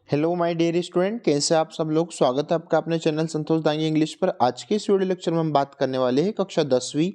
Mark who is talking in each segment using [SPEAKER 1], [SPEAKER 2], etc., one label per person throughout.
[SPEAKER 1] Hello my dear student, कैसे आप सब लोग। स्वागत है आपका अपने चैनल संतोष दांगी इंग्लिश पर। आज के इस वीडियो लेक्चर में हम बात करने वाले हैं कक्षा 10वीं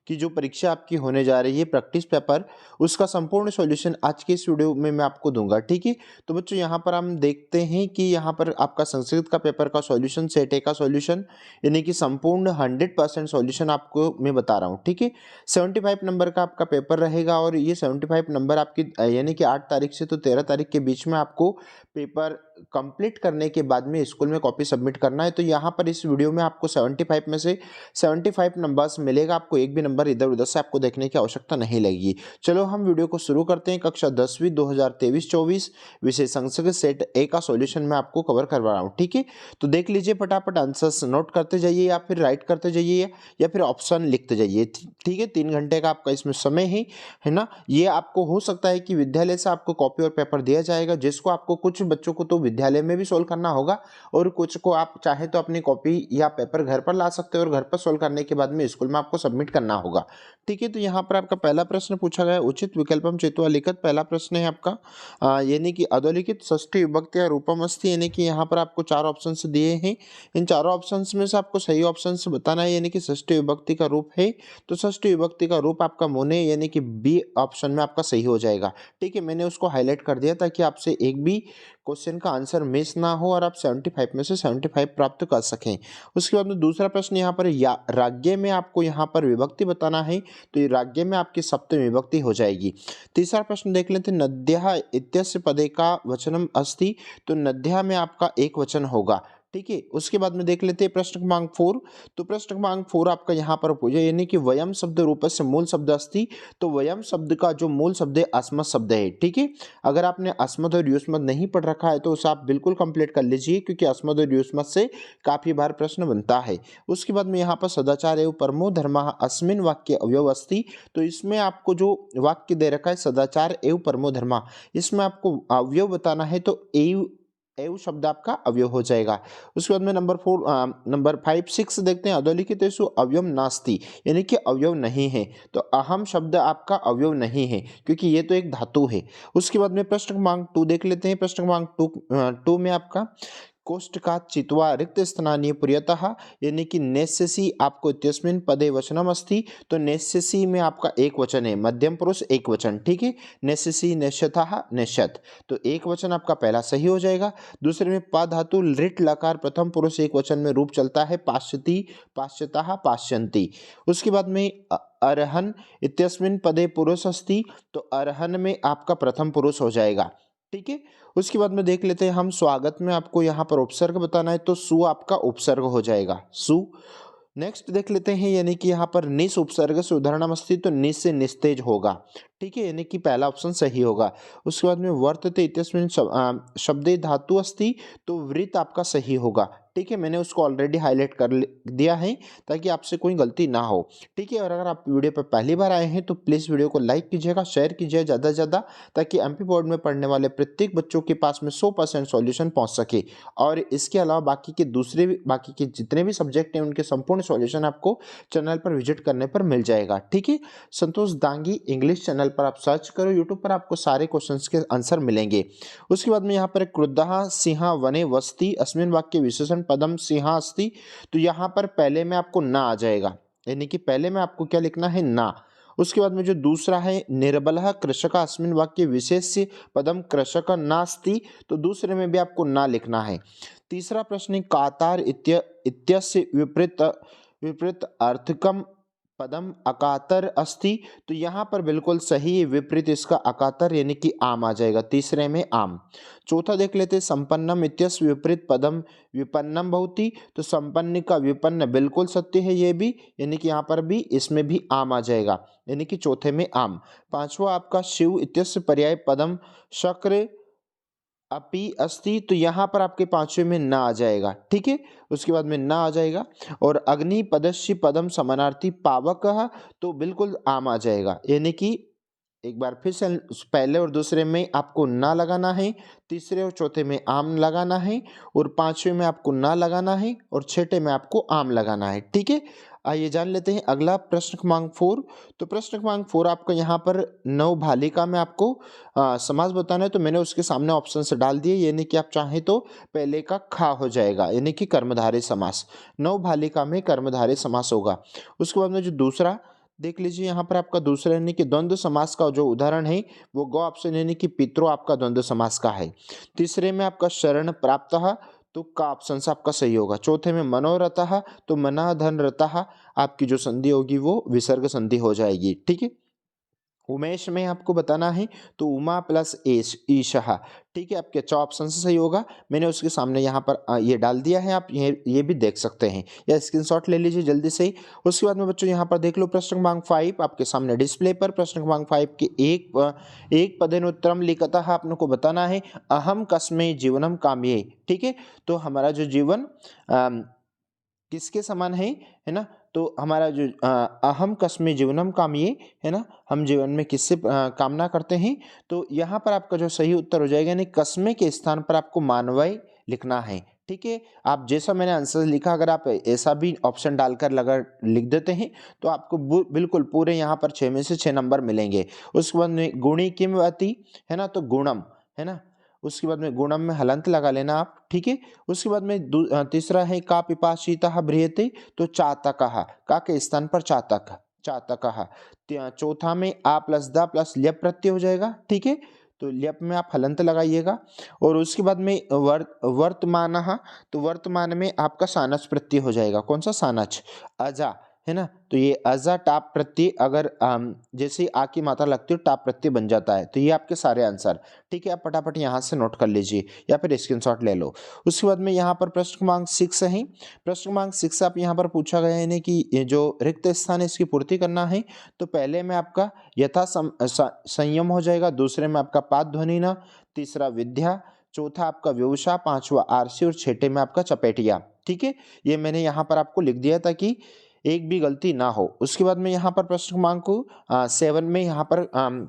[SPEAKER 1] की जो परीक्षा आपकी होने जा रही है प्रैक्टिस पेपर, उसका संपूर्ण सॉल्यूशन आज के इस वीडियो में मैं आपको दूंगा। ठीक है, तो बच्चों यहाँ पर हम देखते हैं कि यहाँ पर आपका संस्कृत का पेपर का सॉल्यूशन, सेट ए का सॉल्यूशन, यानी कि संपूर्ण 100% सॉल्यूशन आपको मैं बता रहा हूँ। ठीक है, 75 नंबर का आपका पेपर रहेगा और ये 75 नंबर आपकी यानी कि 8 तारीख से तो 13 तारीख के बीच में आपको पेपर कंप्लीट करने के बाद में स्कूल में कॉपी सबमिट करना है। तो यहाँ पर इस वीडियो में आपको 75 में से 75 नंबर्स मिलेगा, आपको एक भी नंबर इधर उधर से आपको देखने की आवश्यकता नहीं लगेगी। चलो हम वीडियो को शुरू करते हैं। कक्षा 10वीं 2023-24 विषय संस्कृत सेट ए का सॉल्यूशन मैं आपको कवर करवा रहा हूँ। ठीक है, तो देख लीजिए, फटाफट आंसर्स नोट करते जाइए या फिर राइट करते जाइए या फिर ऑप्शन लिखते जाइए। ठीक है, 3 घंटे का आपका इसमें समय है ना। ये आपको हो सकता है कि विद्यालय से आपको कॉपी और पेपर दिया जाएगा, जिसको आपको कुछ बच्चों को तो विद्यालय में भी सोल्व करना होगा और कुछ को आप चाहे तो अपनी कॉपी या पेपर घर पर ला सकते हो और घर पर सोल्व करने के बाद में स्कूल में आपको सबमिट करना होगा। ठीक है, तो यहाँ पर आपका पहला प्रश्न पूछा गया, उचित विकल्पम चित्वा लिखित। पहला प्रश्न है आपका यानी कि अधोलिखित षष्ठी विभक्ति या रूपम अस्ति, यानी कि यहाँ पर आपको 4 ऑप्शंस दिए हैं। इन चारों ऑप्शंस में से आपको सही ऑप्शंस बताना है, यानी कि षष्ठी विभक्ति का रूप है तो षष्ठी विभक्ति का रूप आपका मोने यानी कि बी ऑप्शन में आपका सही हो जाएगा। ठीक है, मैंने उसको हाईलाइट कर दिया ताकि आपसे एक भी क्वेश्चन का आंसर मिस ना हो और आप 75 में से 75 प्राप्त कर सकें। उसके बाद में दूसरा प्रश्न यहाँ पर राज्य में आपको यहाँ पर विभक्ति बताना है, तो ये राज्य में आपकी सप्तमी विभक्ति हो जाएगी। तीसरा प्रश्न देख लेते हैं, नद्यः इत्यस्य पदे का वचनम अस्ति, तो नद्यः में आपका एक वचन होगा। ठीक है, उसके बाद में देख लेते हैं प्रश्न क्रमांक 4। तो प्रश्न क्रमांक 4 आपका यहाँ पर पूछा, यानी कि वयम शब्द रूपस्य मूल शब्द अस्ति, तो वयम शब्द का जो मूल शब्द है अस्मत् शब्द है। ठीक है, अगर आपने अस्मत् और युष्मत् नहीं पढ़ रखा है तो उसे आप बिल्कुल कंप्लीट कर लीजिए, क्योंकि अस्मत् और युष्मत् से काफी बार प्रश्न बनता है। उसके बाद में यहाँ पर सदाचार एवं परमो धर्मः अस्मिन् वाक्ये अवयव अस्ति, तो इसमें आपको जो वाक्य दे रखा है सदाचार एवं परमो धर्मः, इसमें आपको अवयव बताना है, तो एव शब्द आपका अवयव हो जाएगा। उसके बाद में नंबर 5 6 देखते हैं, अधोलिखितेषु अवयव नास्ति, यानी कि अवयव नहीं है, तो अहम शब्द आपका अवयव नहीं है क्योंकि ये तो एक धातु है। उसके बाद में प्रश्न क्रमांक 2 देख लेते हैं। प्रश्न क्रमांक 2 में आपका कोष्ठ का चित्वा रिक्त स्थानीय प्रियतः, यानी कि नेस्यसि आपको इत्यस्मिन् पदे वचनम अस्ति, तो नेस्यसि में आपका एक वचन है, मध्यम पुरुष एक वचन। ठीक है, नेस्यसि नेष्यतः नेष्यत, तो एक वचन आपका पहला सही हो जाएगा। दूसरे में प धातु लिट लकार प्रथम पुरुष एक वचन में रूप चलता है, पाश्यति पाश्यतः पाश्यन्ति। उसके बाद में अर्हन् इत्यस्मिन् पदे पुरुष अस्ति, तो अर्हन् में आपका प्रथम पुरुष हो जाएगा। ठीक है, उसके बाद में देख लेते हैं हम स्वागत में आपको यहाँ पर उपसर्ग बताना है, तो सु आपका उपसर्ग हो जाएगा, सु। नेक्स्ट देख लेते हैं, यानी कि यहाँ पर निस उपसर्ग से उदाहरणम अस्ति, तो निस से निस्तेज होगा। ठीक है, यानी कि पहला ऑप्शन सही होगा। उसके बाद में वर्तते इत्यस्मिन् शब्दे धातु अस्ति, तो वृत्त आपका सही होगा। ठीक है, मैंने उसको ऑलरेडी हाईलाइट कर दिया है ताकि आपसे कोई गलती ना हो। ठीक है, और अगर आप वीडियो पर पहली बार आए हैं तो प्लीज़ वीडियो को लाइक कीजिएगा, शेयर कीजिए ज़्यादा से ज़्यादा, ताकि एमपी बोर्ड में पढ़ने वाले प्रत्येक बच्चों के पास में 100% सॉल्यूशन पहुंच सके। और इसके अलावा बाकी के जितने भी सब्जेक्ट हैं उनके संपूर्ण सॉल्यूशन आपको चैनल पर विजिट करने पर मिल जाएगा। ठीक है, संतोष दांगी इंग्लिश चैनल पर आप सर्च करो, यूट्यूब पर आपको सारे क्वेश्चंस के आंसर मिलेंगे। उसके बाद में यहाँ पर क्रुद्धः सिंह वने वसति अस्मिन् वाक्य विशेषण पदम सिंह अस्ति, तो यहाँ पर पहले में आपको ना आ जाएगा, यानी कि पहले में आपको क्या लिखना है, ना। उसके बाद में जो दूसरा है निर्बलः कृषक अस्मिन् वाक्य विशेष्य पदम कृषक नास्ति, तो दूसरे में भी आपको ना लिखना है। तीसरा प्रश्न है कातार इत्यस्य विपरीत अर्थकम पदम अकातर अस्ति, तो यहाँ पर बिल्कुल सही विपरीत इसका अकातर यानी कि आम आ जाएगा, तीसरे में आम। चौथा देख लेते हैं संपन्नम इत्यस्य विपरीत पदम विपन्नम भवति, तो संपन्न का विपन्न बिल्कुल सत्य है ये भी, यानी कि यहाँ पर भी इसमें भी आम आ जाएगा, यानी कि चौथे में आम। पांचवा आपका शिव इत्यस्य पर्याय पदम शक्र अपि अस्ति, तो यहाँ पर आपके पांचवें में ना आ जाएगा। ठीक है, उसके बाद में ना आ जाएगा। और अग्नि पदस्य पदम समानार्थी पावक, तो बिल्कुल आम आ जाएगा, यानी कि एक बार फिर से पहले और दूसरे में आपको ना लगाना है, तीसरे और चौथे में आम लगाना है, और पांचवें में आपको ना लगाना है और छठे में आपको आम लगाना है। ठीक है, आइए जान लेते हैं अगला प्रश्न क्रमांक 4। तो प्रश्न क्रमांक 4 आपका यहाँ पर नवभालिका में आपको समास बताना है, तो मैंने उसके सामने ऑप्शन से डाल दिए, यानी कि आप चाहें तो पहले का खा हो जाएगा, यानी कि कर्मधारय समास। नवभालिका में कर्मधारय समास होगा। उसके बाद में जो दूसरा देख लीजिए, यहाँ पर आपका दूसरा यानी कि द्वंद्व समास का जो उदाहरण है वो ग ऑप्शन यानी कि पितरो आपका द्वंद्व समास का है। तीसरे में आपका शरण प्राप्तः, तो का ऑप्शन से आपका सही होगा। चौथे में मनोरथः, तो मना धन रतः आपकी जो संधि होगी वो विसर्ग संधि हो जाएगी। ठीक है। उमेश में आपको बताना है, तो उमा प्लस एश ईशः। ठीक है, आपके अच्छा ऑप्शन से सही होगा। मैंने उसके सामने यहाँ पर ये डाल दिया है, आप ये भी देख सकते हैं, या स्क्रीनशॉट ले लीजिए जल्दी से ही। उसके बाद में बच्चों यहाँ पर देख लो प्रश्न क्रमांक 5 आपके सामने डिस्प्ले पर। प्रश्न क्रमांक 5 के एक पदेन उत्तरम लिखतः आपने को बताना है अहम कस्मै जीवनम काम्ये। ठीक है, तो हमारा जो जीवन किसके समान है ना, तो हमारा जो अहम कस्मै जीवनम काम्ये है ना, हम जीवन में किससे कामना करते हैं, तो यहाँ पर आपका जो सही उत्तर हो जाएगा, यानी कस्मै के स्थान पर आपको मानवय लिखना है। ठीक है, आप जैसा मैंने आंसर लिखा, अगर आप ऐसा भी ऑप्शन डालकर लगा लिख देते हैं तो आपको बिल्कुल पूरे यहाँ पर 6 में से 6 नंबर मिलेंगे। उसके बाद में गुणी किमवती है ना, तो गुणम है ना, उसके बाद में गुणम में हलंत लगा लेना आप। ठीक है, उसके बाद में तीसरा है का पिपासितः भ्रियते, तो चातकः, का के स्थान पर चातक चातकः। चौथा में आ प्लस दा प्लस ल्यप प्रत्यय हो जाएगा। ठीक है, तो ल्यप में आप हलंत लगाइएगा। और उसके बाद में वर्तमानः, तो वर्तमान में आपका सानच प्रत्यय हो जाएगा। कौन सा सानच, अजा है ना, तो ये अजा टाप प्रत्यय, अगर जैसे ही आ की मात्रा लगती है टाप प्रत्यय बन जाता है। तो ये आपके सारे आंसर। ठीक है, आप फटाफट यहाँ से नोट कर लीजिए या फिर स्क्रीनशॉट ले लो। उसके बाद में यहाँ पर प्रश्न क्रमांक 6 है। प्रश्न क्रमांक 6 आप यहाँ पर पूछा गया है कि ये जो रिक्त स्थान है इसकी पूर्ति करना है। तो पहले में आपका यथा संयम हो जाएगा, दूसरे में आपका पाद ध्वनि न, तीसरा विद्या, चौथा आपका व्यवसाय, पांचवा आरसी और छठे में आपका चपेटिया। ठीक है, ये मैंने यहाँ पर आपको लिख दिया ताकि एक भी गलती ना हो। उसके बाद में यहाँ पर प्रश्न क्रमांक 7 में यहाँ पर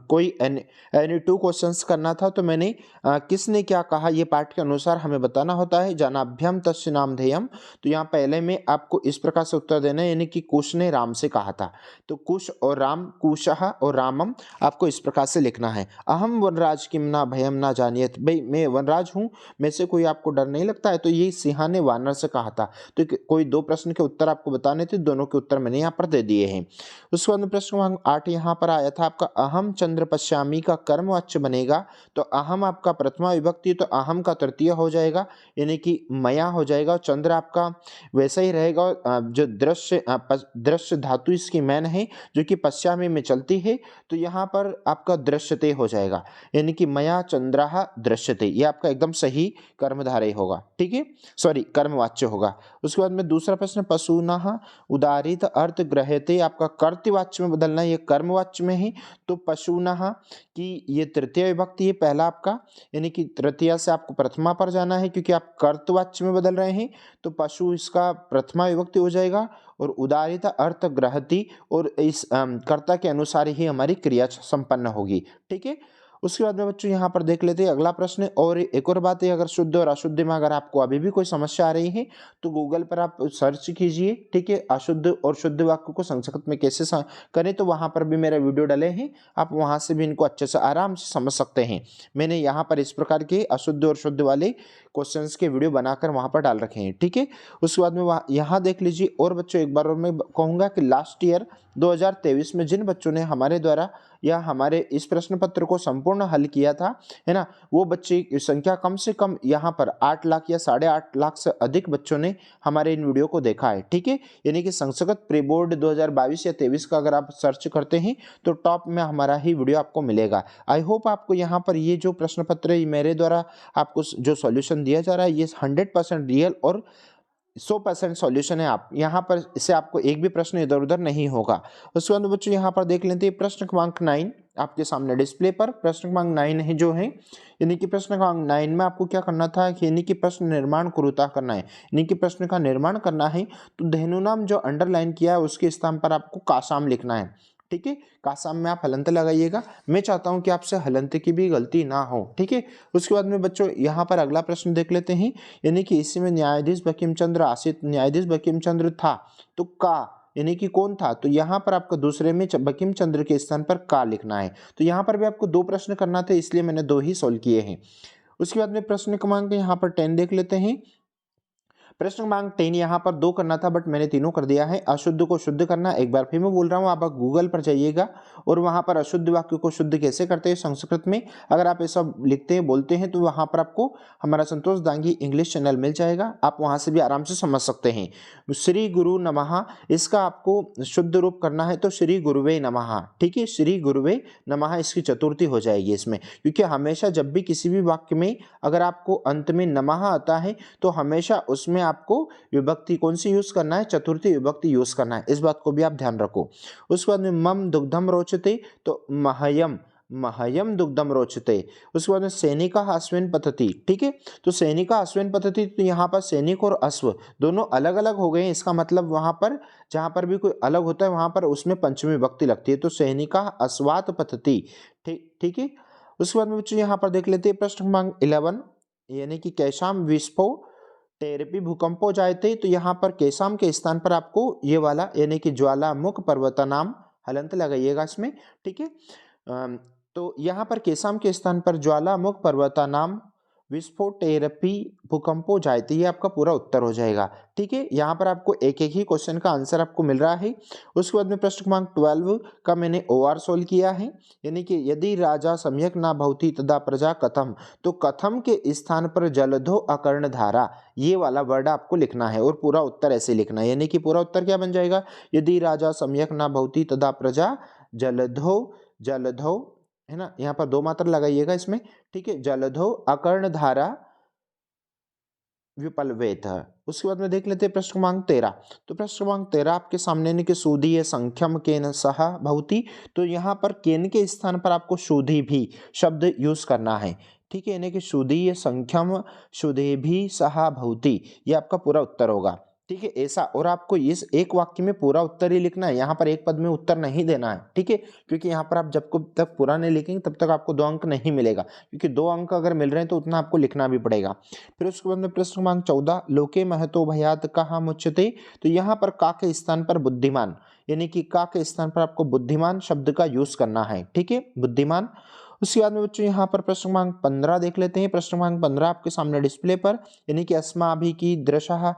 [SPEAKER 1] कोई एनी 2 क्वेश्चंस करना था, तो मैंने किसने क्या कहा ये पाठ के अनुसार हमें बताना होता है। जनाभ्यम तस्य नामधेयम, तो यहाँ पहले में आपको इस प्रकार से उत्तर देना है, यानी कि कुश ने राम से कहा था, तो कुश और राम, कुशः और रामम आपको इस प्रकार से लिखना है। अहम वनराज किम ना भयम ना जानियत, भाई मैं वनराज हूँ, में से कोई आपको डर नहीं लगता है, तो ये सिंहा ने वानर से कहा था। तो कोई 2 प्रश्न के उत्तर आपको बताने थे, दोनों के उत्तर मैंने यहाँ पर दे दिए हैं। उसके बाद में प्रश्न क्रमांक 8 यहाँ पर आया था आपका अहम चंद्र पश्यामी का कर्मवाच्य बनेगा, तो अहम आपका प्रथमा विभक्ति, तो अहम का तृतीय हो जाएगा, यानी कि मया हो जाएगा। और चंद्र आपका वैसा ही रहेगा, जो दृश्य धातु इसकी मैन है जो कि पश्यामी में चलती है, तो यहाँ पर आपका दृश्यते हो जाएगा, यानी कि मया चंद्रः दृश्यते, ये आपका एकदम सही कर्मधारय होगा। ठीक है, सॉरी कर्मवाच्य होगा। उसके बाद में दूसरा प्रश्न पशुनः उदारित अर्थ ग्रहते, आपका कर्तवाच्य में बदलना है, ये कर्मवाच्य में है, तो पशुनः की ये तृतीय विभक्ति है पहला आपका, यानी कि तृतीया से आपको प्रथमा पर जाना है क्योंकि आप कर्तवाच्य में बदल रहे हैं, तो पशु इसका प्रथमा विभक्ति हो जाएगा। और उदारित अर्थ ग्रहति, और इस कर्ता के अनुसार ही हमारी क्रिया संपन्न होगी। ठीक है, उसके बाद में बच्चों यहाँ पर देख लेते हैं अगला प्रश्न। और एक और बात है, अगर शुद्ध और अशुद्ध में अगर आपको अभी भी कोई समस्या आ रही है तो गूगल पर आप सर्च कीजिए। ठीक है, अशुद्ध और शुद्ध वाक्य को संस्कृत में कैसे करें, तो वहाँ पर भी मेरे वीडियो डले हैं, आप वहाँ से भी इनको अच्छे से आराम से समझ सकते हैं। मैंने यहाँ पर इस प्रकार के अशुद्ध और शुद्ध वाले क्वेश्चंस के वीडियो बनाकर वहाँ पर डाल रखे हैं। ठीक है, उसके बाद में यहाँ देख लीजिए। और बच्चों एक बार और मैं कहूँगा कि लास्ट ईयर 2023 में जिन बच्चों ने हमारे द्वारा या हमारे इस प्रश्न पत्र को संपूर्ण हल किया था है ना, वो बच्चे की संख्या कम से कम यहाँ पर 8 लाख या 8.5 लाख से अधिक बच्चों ने हमारे इन वीडियो को देखा है। ठीक है, यानी कि संस्कृत प्री बोर्ड 2022 या 23 का अगर आप सर्च करते हैं तो टॉप में हमारा ही वीडियो आपको मिलेगा। आई होप आपको यहाँ पर ये जो प्रश्न पत्र मेरे द्वारा आपको जो सॉल्यूशन दिया जा रहा है ये 100% रियल और 100% सॉल्यूशन है। आप यहाँ पर इससे आपको एक भी प्रश्न इधर उधर नहीं होगा। उसके बाद बच्चों यहाँ पर देख लेते हैं प्रश्न क्रमांक 9 आपके सामने डिस्प्ले पर। प्रश्न क्रमांक 9 है जो है, यानी कि प्रश्न क्रमांक 9 में आपको क्या करना था, यानी कि प्रश्न निर्माण कुरुता करना है, यानी कि प्रश्न का निर्माण करना है। तो धेनुनाम जो अंडरलाइन किया है उसके स्थान पर आपको कासाम लिखना है। ठीक है, कासाम में आप हलंत लगाइएगा। मैं चाहता हूं कि आपसे हलंत की भी गलती ना हो। ठीक है, उसके बाद में बच्चों यहाँ पर अगला प्रश्न देख लेते हैं, यानी कि इसी में न्यायाधीश बंकिम चंद्र आसित न्यायाधीश बंकिम चंद्र था, तो का यानी कि कौन था, तो यहाँ पर आपको दूसरे में बंकिम चंद्र के स्थान पर का लिखना है। तो यहाँ पर भी आपको 2 प्रश्न करना था, इसलिए मैंने 2 ही सॉल्व किए हैं। उसके बाद में प्रश्न क्रमांक यहाँ पर 10 देख लेते हैं। प्रश्न क्रमांक 10 यहाँ पर 2 करना था, बट मैंने तीनों कर दिया है। अशुद्ध को शुद्ध करना, एक बार फिर मैं बोल रहा हूँ, आप गूगल पर जाइएगा और वहाँ पर अशुद्ध वाक्य को शुद्ध कैसे करते हैं संस्कृत में, अगर आप ऐसा लिखते हैं बोलते हैं तो वहाँ पर आपको हमारा संतोष दांगी इंग्लिश चैनल मिल जाएगा, आप वहाँ से भी आराम से समझ सकते हैं। श्री गुरु नमः, इसका आपको शुद्ध रूप करना है तो श्री गुरुवे नमः, ठीक है, श्री गुरुवे नमः इसकी चतुर्थी हो जाएगी इसमें, क्योंकि हमेशा जब भी किसी भी वाक्य में अगर आपको अंत में नमः आता है तो हमेशा उसमें आपको विभक्ति कौन सी यूज करना है, चतुर्थी विभक्ति यूज करना है, इस बात को भी आप ध्यान रखो। उसके बाद में मम दुग्धम रोचते तो महयम, महयम दुग्धम रोचते। उसके बाद में सैनिका अश्विन पद्धति, ठीक है, तो सैनिका अश्विन पद्धति, तो यहाँ पर सैनिक और अश्व दोनों अलग अलग हो गए हैं, इसका मतलब वहां पर जहां पर भी कोई अलग होता है वहां पर उसमें पंचमी विभक्ति लगती है, तो सैनिका अश्वात पद्धति, ठीक है। उसके बाद में बच्चों यहाँ पर देख लेते हैं प्रश्न क्रमांक 11, यानी कि कैशाम विस्फो टेरपी भूकंपो जायते, तो यहाँ पर कैसाम के स्थान पर आपको ये वाला यानी कि ज्वालामुख पर्वतनाम हलंत लगाइएगा इसमें, ठीक है। तो यहाँ पर कैसाम के स्थान पर ज्वालामुख पर्वतनाम विस्फोटेरपी भूकंपो जायते, ये आपका पूरा उत्तर हो जाएगा, ठीक है। यहाँ पर आपको एक एक ही क्वेश्चन का आंसर आपको मिल रहा है। उसके बाद में प्रश्न क्रमांक 12 का मैंने ओआर सोल्व किया है, यानी कि यदि राजा सम्यक ना भवति तदा प्रजा कथम, तो कथम के स्थान पर जलधो अकर्ण धारा, ये वाला वर्ड आपको लिखना है और पूरा उत्तर ऐसे लिखना है, यानी कि पूरा उत्तर क्या बन जाएगा, यदि राजा सम्यक ना भवति तदा प्रजा जलधो, जलधो है ना, यहाँ पर 2 मात्रा लगाइएगा इसमें, ठीक है, जलधो अकर्ण धारा विपलवेत। उसके बाद में देख लेते हैं प्रश्न क्रमांक 13, तो प्रश्न क्रमांक 13 आपके सामने ने कि शोधीय संख्यम केन सह भवति, तो यहाँ पर केन के स्थान पर आपको शोधी भी शब्द यूज करना है, ठीक है, यानी कि शोधीय संख्यम शोधे भी सह भवति, ये आपका पूरा उत्तर होगा, ठीक है, ऐसा। और आपको इस एक वाक्य में पूरा उत्तर ही लिखना है, यहाँ पर एक पद में उत्तर नहीं देना है, ठीक है, क्योंकि यहाँ पर आप जब तक पूरा नहीं लिखेंगे तब तक आपको 2 अंक नहीं मिलेगा, क्योंकि 2 अंक अगर मिल रहे हैं तो उतना आपको लिखना भी पड़ेगा। फिर उसके बाद में प्रश्न क्रमांक 14, लोके महतो भयात कहा मुच्यते, तो यहाँ पर का के स्थान पर बुद्धिमान, यानी कि का के स्थान पर आपको बुद्धिमान शब्द का यूज करना है, ठीक है, बुद्धिमान। उसके बाद में बच्चों यहाँ पर प्रश्न क्रमांक 15 देख लेते हैं। प्रश्न क्रमांक 15 आपके सामने डिस्प्ले पर, यानी कि अस्माभि की दृशः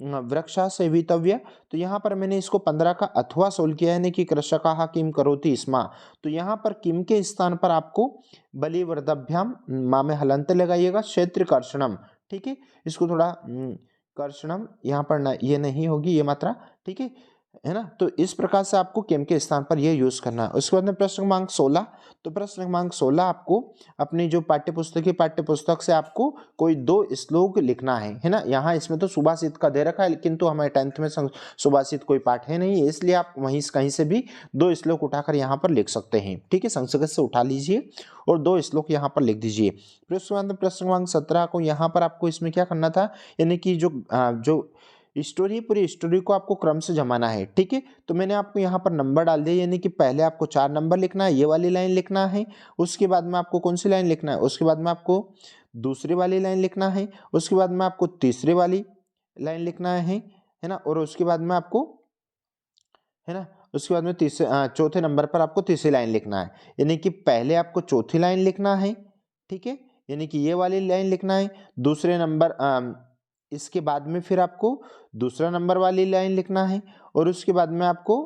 [SPEAKER 1] वृक्षा सेवितव्य, तो यहाँ पर मैंने इसको 15 का अथवा सोल्व किया है, यानी कि कृषकाः किम करोति स्म, तो यहाँ पर किम के स्थान पर आपको बलिवर्दभ्याम मा में हलंत लगाइएगा, क्षेत्र कर्षणम, ठीक है, इसको थोड़ा कर्षणम यहाँ पर ना, ये नहीं होगी ये मात्रा, ठीक है ना, तो इस प्रकार से आपको किम के स्थान पर ये यूज करना है। उसके बाद में प्रश्न क्रमांक 16, तो प्रश्न क्रमांक 16 आपको अपनी जो पाठ्यपुस्तक से आपको कोई 2 श्लोक लिखना है ना, यहाँ इसमें तो सुभाषित का दे रखा है, लेकिन तो हमारे 10th में सुभाषित कोई पाठ है नहीं, इसलिए आप वहीं कहीं से भी 2 श्लोक उठाकर यहाँ पर लिख सकते हैं, ठीक है, संस्कृत से उठा लीजिए और 2 श्लोक यहाँ पर लिख दीजिए। फिर उसके बाद में प्रश्न क्रमांक 17 को यहाँ पर आपको इसमें क्या करना था, यानी कि जो स्टोरी, पूरी स्टोरी को आपको क्रम से जमाना है, ठीक है, तो मैंने आपको यहाँ पर नंबर डाल दिया, यानी कि पहले आपको 4 नंबर लिखना है, ये वाली लाइन लिखना है, उसके बाद में आपको कौन सी लाइन लिखना है, उसके बाद में आपको दूसरी वाली लाइन लिखना है, उसके बाद में आपको तीसरी वाली लाइन लिखना है ना, और उसके बाद में आपको है ना, उसके बाद में चौथे नंबर पर आपको तीसरी लाइन लिखना है, यानी कि पहले आपको चौथी लाइन लिखना है, ठीक है, यानी कि ये वाली लाइन लिखना है, दूसरे नंबर इसके बाद में फिर आपको दूसरा नंबर वाली लाइन लिखना है, और उसके बाद में आपको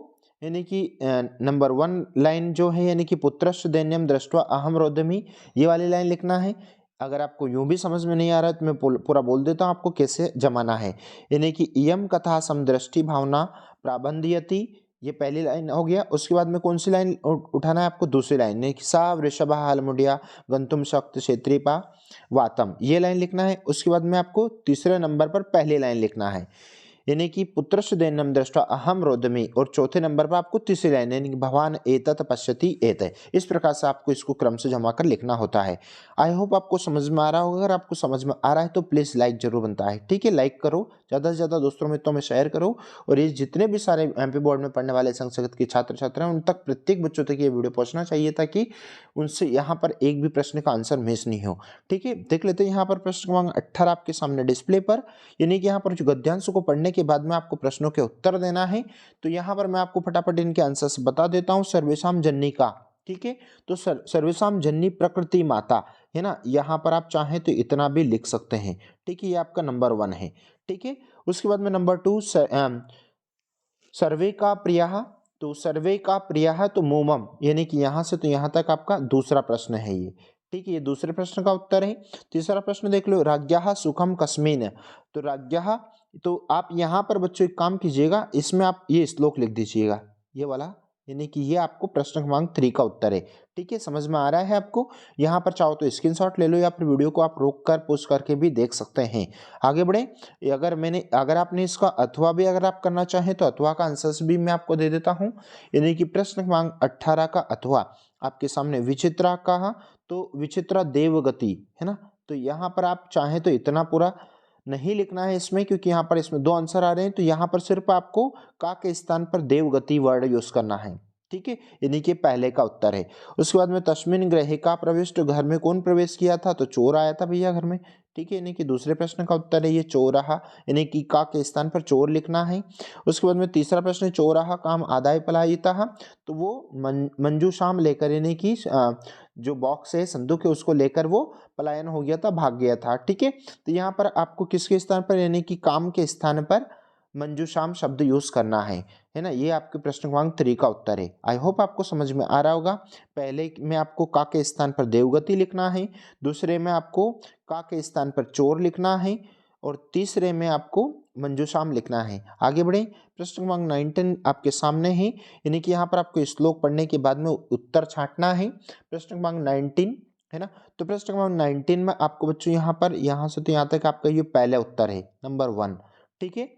[SPEAKER 1] यानी कि नंबर 1 लाइन जो है, यानी कि पुत्रस्य दैन्यम दृष्ट्वा अहम रोदमी, ये वाली लाइन लिखना है। अगर आपको यूं भी समझ में नहीं आ रहा है तो मैं पूरा बोल देता हूँ आपको कैसे जमाना है, यानी कि इयम कथा समदृष्टि भावना प्राबंधयति, ये पहली लाइन हो गया। उसके बाद में कौन सी लाइन उठाना है आपको, दूसरी लाइन, यानी कि सा वृषभ हलमुडिया गंतुम शक्त क्षेत्रीपा वातम, ये लाइन लिखना है। उसके बाद में आपको तीसरे नंबर पर पहली लाइन लिखना है, यानी कि पुत्रस्य दैन्यम दृष्ट्वा अहम रोदमी, और चौथे नंबर पर आपको तीसरी लाइन, यानी कि भगवान एतत् पश्यति एतत्, इस प्रकार से आपको इसको क्रम से जमा कर लिखना होता है। आई होप आपको समझ में आ रहा होगा, अगर आपको समझ में आ रहा है तो प्लीज़ लाइक जरूर बनता है, ठीक है, लाइक करो, ज़्यादा से ज़्यादा दोस्तों मित्रों में शेयर करो, और ये जितने भी सारे एमपी बोर्ड में पढ़ने वाले संस्कृत के छात्र छात्रा हैं उन तक, प्रत्येक बच्चों तक ये वीडियो पहुँचना चाहिए, ताकि उनसे यहाँ पर एक भी प्रश्न का आंसर मिस नहीं हो, ठीक है। देख लेते हैं यहाँ पर प्रश्न क्रमांक 18 आपके सामने डिस्प्ले पर, यानी कि यहाँ पर जो गद्यांश को पढ़ने के बाद में आपको प्रश्नों के उत्तर देना है। तो यहाँ पर मैं आपको फटाफट इनके आंसर्स बता देता हूँ। सर्वेषां जन्नी का, ठीक है, तो सर्वेषां जन्नी प्रकृति माता, है ना, यहाँ पर आप चाहें तो इतना भी लिख सकते हैं, ठीक है, ये आपका नंबर 1 है, ठीक है। उसके बाद में नंबर 2 सर्वे का प्रियः, तो सर्वे का प्रियः तो मोमम, यानी कि यहाँ से तो यहाँ तक आपका दूसरा प्रश्न है ये, ठीक है, ये दूसरे प्रश्न का उत्तर है। तीसरा प्रश्न देख लो, राज्ञः सुखम कस्मिन्, तो राज्ञः, तो आप यहाँ पर बच्चों एक काम कीजिएगा, इसमें आप ये श्लोक लिख दीजिएगा, ये वाला, यानी कि ये आपको प्रश्न क्रमांक 3 का उत्तर है, ठीक है, समझ में आ रहा है आपको। यहाँ पर चाहो तो स्क्रीनशॉट ले लो या फिर वीडियो को आप रोक कर पॉज करके भी देख सकते हैं। आगे बढ़े, अगर आपने इसका अथवा भी अगर आप करना चाहें तो अथवा का आंसर्स भी मैं आपको दे देता हूँ, यानी कि प्रश्न क्रमांक 18 का अथवा आपके सामने विचित्रा कहा, तो विचित्रा देवगति, है ना, तो यहाँ पर आप चाहें तो इतना पूरा नहीं लिखना है इसमें, क्योंकि यहाँ पर इसमें 2 आंसर आ रहे हैं, तो यहाँ पर सिर्फ आपको का के स्थान पर देवगति वर्ड यूज करना है, ठीक है, यानी कि पहले का उत्तर है। उसके बाद में तस्मिन गृहे का प्रविष्ट, घर में कौन प्रवेश किया था, तो चोर आया था भैया घर में, ठीक है, यानी कि दूसरे प्रश्न का उत्तर है ये चोरहा, यानी कि का के स्थान पर चोर लिखना है। उसके बाद में तीसरा प्रश्न है चोरहा काम आदाय पलायिता, तो वो मंजूषाम लेकर, यानी कि जो बॉक्स है, संदूक है, उसको लेकर वो पलायन हो गया था, भाग गया था, ठीक है। तो यहाँ पर आपको किसके स्थान पर, यानी कि काम के स्थान पर मंजूषाम शब्द यूज करना है ना, ये आपके प्रश्न क्रमांक 3 का उत्तर है। आई होप आपको समझ में आ रहा होगा। पहले में आपको का के स्थान पर देवगति लिखना है, दूसरे में आपको का के स्थान पर चोर लिखना है, और तीसरे में आपको मंजूषाम लिखना है। आगे बढ़े, प्रश्न क्रमांक 19 आपके सामने है, यानी कि यहाँ पर आपको श्लोक पढ़ने के बाद में उत्तर छांटना है। प्रश्न क्रमांक 19, है ना, तो प्रश्न क्रमांक 19 में आपको बच्चों यहाँ से तो यहाँ तक आपका ये पहला उत्तर है, नंबर 1, ठीक है,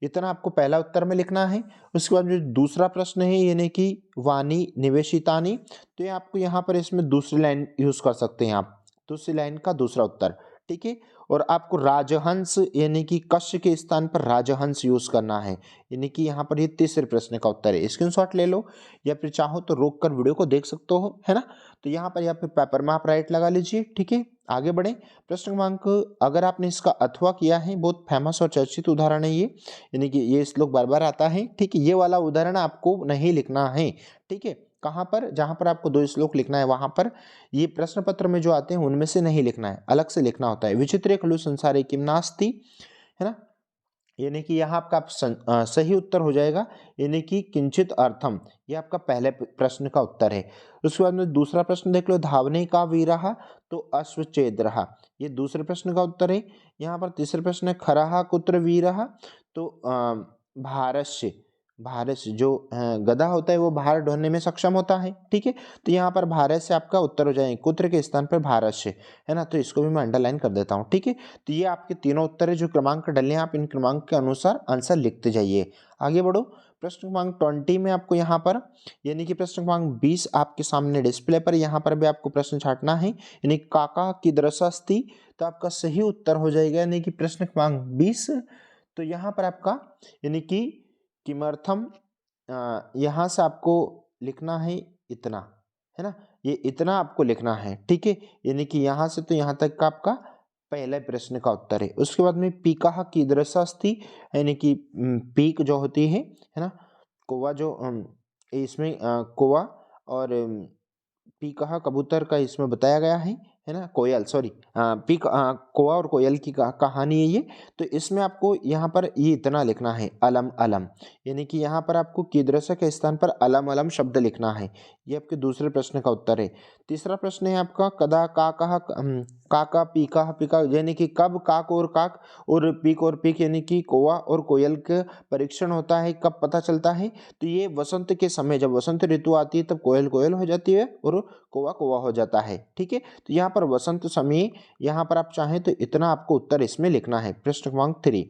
[SPEAKER 1] इतना आपको पहला उत्तर में लिखना है। उसके बाद जो दूसरा प्रश्न है, यानी कि वाणी निवेशितानी, तो ये आपको यहाँ पर इसमें दूसरी लाइन यूज कर सकते हैं आप, दूसरी लाइन का दूसरा उत्तर, ठीक है। और आपको राजहंस, यानी कि कस्य के स्थान पर राजहंस यूज करना है, यानी कि यहाँ पर ये तीसरे प्रश्न का उत्तर है। स्क्रीनशॉट ले लो या फिर चाहो तो रोक कर वीडियो को देख सकते हो, है ना, तो यहाँ पर या फिर पेपर में आप राइट लगा लीजिए, ठीक है। आगे बढ़े, प्रश्न क्रमांक, अगर आपने इसका अथवा किया है, बहुत फेमस और चर्चित उदाहरण है ये, यानी कि ये श्लोक बार बार आता है, ठीक है, ये वाला उदाहरण आपको नहीं लिखना है, ठीक है, कहाँ पर, जहां पर आपको 2 श्लोक लिखना है वहां पर, ये प्रश्न पत्र में जो आते हैं उनमें से नहीं लिखना है, अलग से लिखना होता है। विचित्रे खलु संसारे किम नास्ति, है ना, यानी कि यहाँ आपका सही उत्तर हो जाएगा, यानी कि किंचित अर्थम, ये आपका पहले प्रश्न का उत्तर है। उसके बाद में दूसरा प्रश्न देख लो, धावने का वीरहा, तो अश्वचेद रहा, ये दूसरे प्रश्न का उत्तर है। यहाँ पर तीसरे प्रश्न है खरहा कुत्र वीरहा, तो भारस्य, भारत जो गधा होता है वो भार ढोने में सक्षम होता है, ठीक है, तो यहाँ पर भारत से आपका उत्तर हो जाएगा कुत्र के स्थान पर भारत से, है ना, तो इसको भी मैं अंडरलाइन कर देता हूँ, ठीक है। तो ये आपके तीनों उत्तर है, जो क्रमांक डले हैं आप इन क्रमांक के अनुसार आंसर लिखते जाइए। आगे बढ़ो, प्रश्न क्रमांक 20 में आपको यहाँ पर, यानी कि प्रश्न क्रमांक 20 आपके सामने डिस्प्ले पर, यहाँ पर भी आपको प्रश्न छाटना है, यानी काका की दृशस्ति, तो आपका सही उत्तर हो जाएगा, यानी कि प्रश्न क्रमांक 20। तो यहाँ पर आपका, यानी कि किमर्थम, यहाँ से आपको लिखना है इतना, है ना, ये इतना आपको लिखना है, ठीक है, यानी कि यहाँ से तो यहाँ तक का आपका पहले प्रश्न का उत्तर है। उसके बाद में पीका कीदृशास्ति, यानी कि पीक जो होती है ना, कौवा जो इसमें कौवा और पीका कबूतर का इसमें बताया गया है ना, कोयल, सॉरी, कौवा और कोयल की कहानी है ये। तो इसमें आपको यहाँ पर ये इतना लिखना है, अलम अलम, यानी कि यहाँ पर आपको कीदृश के स्थान पर अलम अलम शब्द लिखना है, ये आपके दूसरे प्रश्न का उत्तर है। तीसरा प्रश्न है आपका कदा काका पीका पीका, यानी कि कब काक और पीक, यानी कि कौवा और कोयल का परीक्षण होता है, कब पता चलता है, तो ये वसंत के समय, जब वसंत ऋतु आती है तब कोयल कोयल हो जाती है और कौवा कौवा हो जाता है, ठीक है। तो यहाँ पर वसंत समय, यहाँ पर आप चाहें तो इतना आपको उत्तर इसमें लिखना है, प्रश्न क्रमांक 3।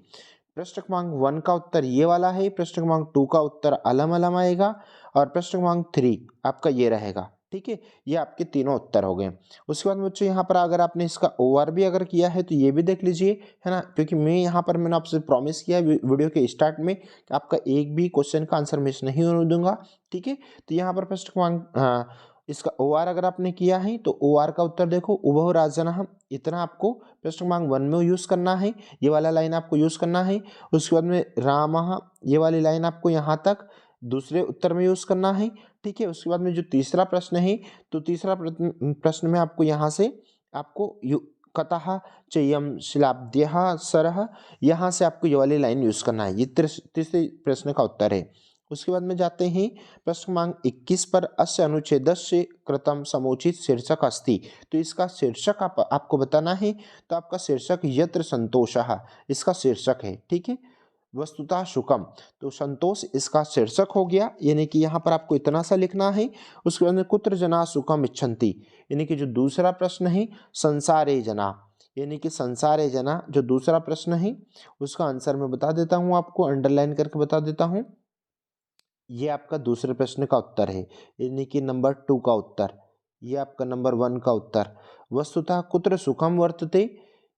[SPEAKER 1] प्रश्न क्रमांक 1 का उत्तर ये वाला है, प्रश्न क्रमांक 2 का उत्तर अलम अलम आएगा, और प्रश्न क्रमांक 3 आपका ये रहेगा, ठीक है, ये आपके तीनों उत्तर हो गए। उसके बाद बच्चों यहाँ पर अगर आपने इसका ओवर भी अगर किया है तो ये भी देख लीजिए, है ना, क्योंकि मैंने आपसे प्रॉमिस किया वीडियो के स्टार्ट में कि आपका एक भी क्वेश्चन का आंसर मिस नहीं होने दूंगा, ठीक है। तो यहाँ पर प्रश्न क्रमांक इसका OR अगर आपने किया है तो OR का उत्तर देखो, उभौ राजनः, इतना आपको प्रश्न क्रमांक 1 में यूज करना है, ये वाला लाइन आपको यूज करना है। उसके बाद में रामः, ये वाली लाइन आपको यहाँ तक दूसरे उत्तर में यूज करना है, ठीक है। उसके बाद में जो तीसरा प्रश्न है, तो तीसरा प्रश्न में आपको यहाँ से आपको कतः चयम शिलाब्ध्यः सरः, यहाँ से आपको ये वाली लाइन यूज करना है। ये तीसरे प्रश्न का उत्तर है। उसके बाद में जाते हैं प्रश्न क्रमांक 21 पर, अस्य अनुच्छेदस्य कृतं समुचित शीर्षक अस्ति। तो इसका शीर्षक आपको बताना है। तो आपका शीर्षक यत्र संतोषः इसका शीर्षक है, ठीक है। वस्तुतः सुखम, तो संतोष इसका शीर्षक हो गया, यानी कि यहाँ पर आपको इतना सा लिखना है। उसके बाद में कुत्र जना सुखम इच्छन्ति, यानी कि जो दूसरा प्रश्न है संसारे जना, यानी कि संसारे जना जो दूसरा प्रश्न है उसका आंसर मैं बता देता हूँ, आपको अंडरलाइन करके बता देता हूँ। ये आपका दूसरे प्रश्न का उत्तर है, यानी कि नंबर 2 का उत्तर। ये आपका नंबर 1 का उत्तर। वस्तुतः कुत्र सुखम वर्तते,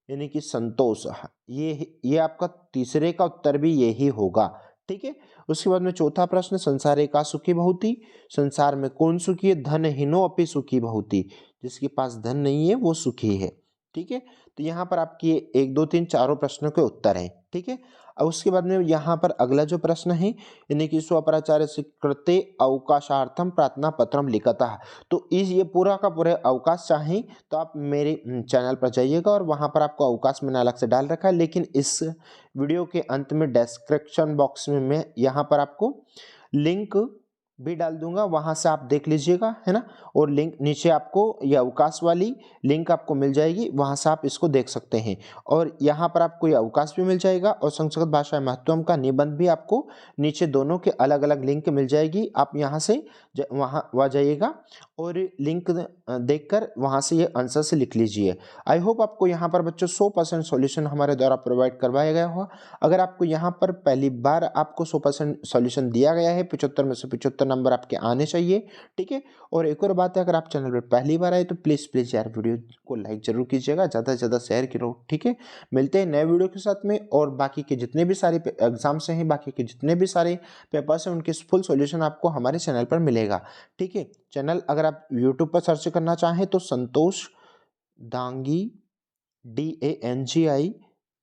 [SPEAKER 1] यानी कि संतोष, ये आपका तीसरे का उत्तर भी यही होगा, ठीक है। उसके बाद में चौथा प्रश्न, संसारे का सुखी बहुती, संसार में कौन सुखी है? धनहीनो अपि सुखी बहुती, जिसके पास धन नहीं है वो सुखी है, ठीक है। तो यहाँ पर आपकी 1 2 3 चारों प्रश्नों के उत्तर हैं, ठीक है। अब उसके बाद में यहाँ पर अगला जो प्रश्न है, यानी कि स्वपराचार्य से कृते अवकाशार्थम प्रार्थना पत्रम लिखता। तो इस ये पूरा का पूरा अवकाश चाहें तो आप मेरे चैनल पर जाइएगा और वहाँ पर आपको अवकाश मैंने अलग से डाल रखा है, लेकिन इस वीडियो के अंत में डिस्क्रिप्शन बॉक्स में मैं यहाँ पर आपको लिंक भी डाल दूंगा, वहां से आप देख लीजिएगा, है ना। और लिंक नीचे आपको ये अवकाश वाली लिंक आपको मिल जाएगी, वहां से आप इसको देख सकते हैं। और यहाँ पर आपको ये अवकाश भी मिल जाएगा और संस्कृत भाषा महत्वम का निबंध भी आपको नीचे दोनों के अलग अलग लिंक मिल जाएगी। आप यहाँ से वहाँ जाइएगा और लिंक देखकर वहाँ से ये आंसर से लिख लीजिए। आई होप आपको यहाँ पर बच्चों 100% सॉल्यूशन हमारे द्वारा प्रोवाइड करवाया गया होगा। अगर आपको यहाँ पर पहली बार आपको 100% सॉल्यूशन दिया गया है, 75 में से 75 नंबर आपके आने चाहिए, ठीक है। और एक और बात है, अगर आप चैनल पर पहली बार आए तो प्लीज़ यार वीडियो को लाइक जरूर कीजिएगा, ज़्यादा से ज़्यादा शेयर करो, ठीक है। मिलते हैं नए वीडियो के साथ में, और बाकी के जितने भी सारे एग्जाम्स हैं, बाकी के जितने भी सारे पेपर्स हैं, उनके फुल सॉल्यूशन आपको हमारे चैनल पर मिलेगा, ठीक है। चैनल अगर आप यूट्यूब पर सर्च करना चाहें तो संतोष दांगी DANGI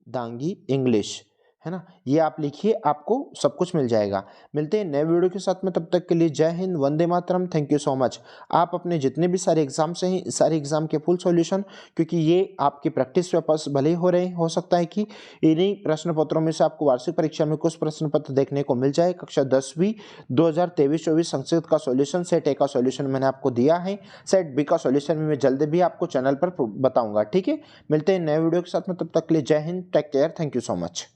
[SPEAKER 1] दांगी इंग्लिश, है ना, ये आप लिखिए, आपको सब कुछ मिल जाएगा। मिलते हैं नए वीडियो के साथ में, तब तक के लिए जय Hind, Vande Mataram, thank you so much. आप अपने जितने भी सारे एग्जाम्स हैं, सारे एग्जाम के फुल सॉल्यूशन, क्योंकि ये आपके प्रैक्टिस पेपर्स भले ही हो रहे हैं, हो सकता है कि इन्हीं प्रश्न पत्रों में से आपको वार्षिक परीक्षा में कुछ प्रश्न पत्र देखने को मिल जाए। कक्षा 10वीं 2023-24 संस्कृत का सॉल्यूशन, सेट ए का सॉल्यूशन मैंने आपको दिया है, सेट बी का सॉल्यूशन मैं जल्द भी आपको चैनल पर बताऊंगा, ठीक है। मिलते हैं नए वीडियो के साथ में, तब तक के लिए जय हिंद, take care, thank you so much.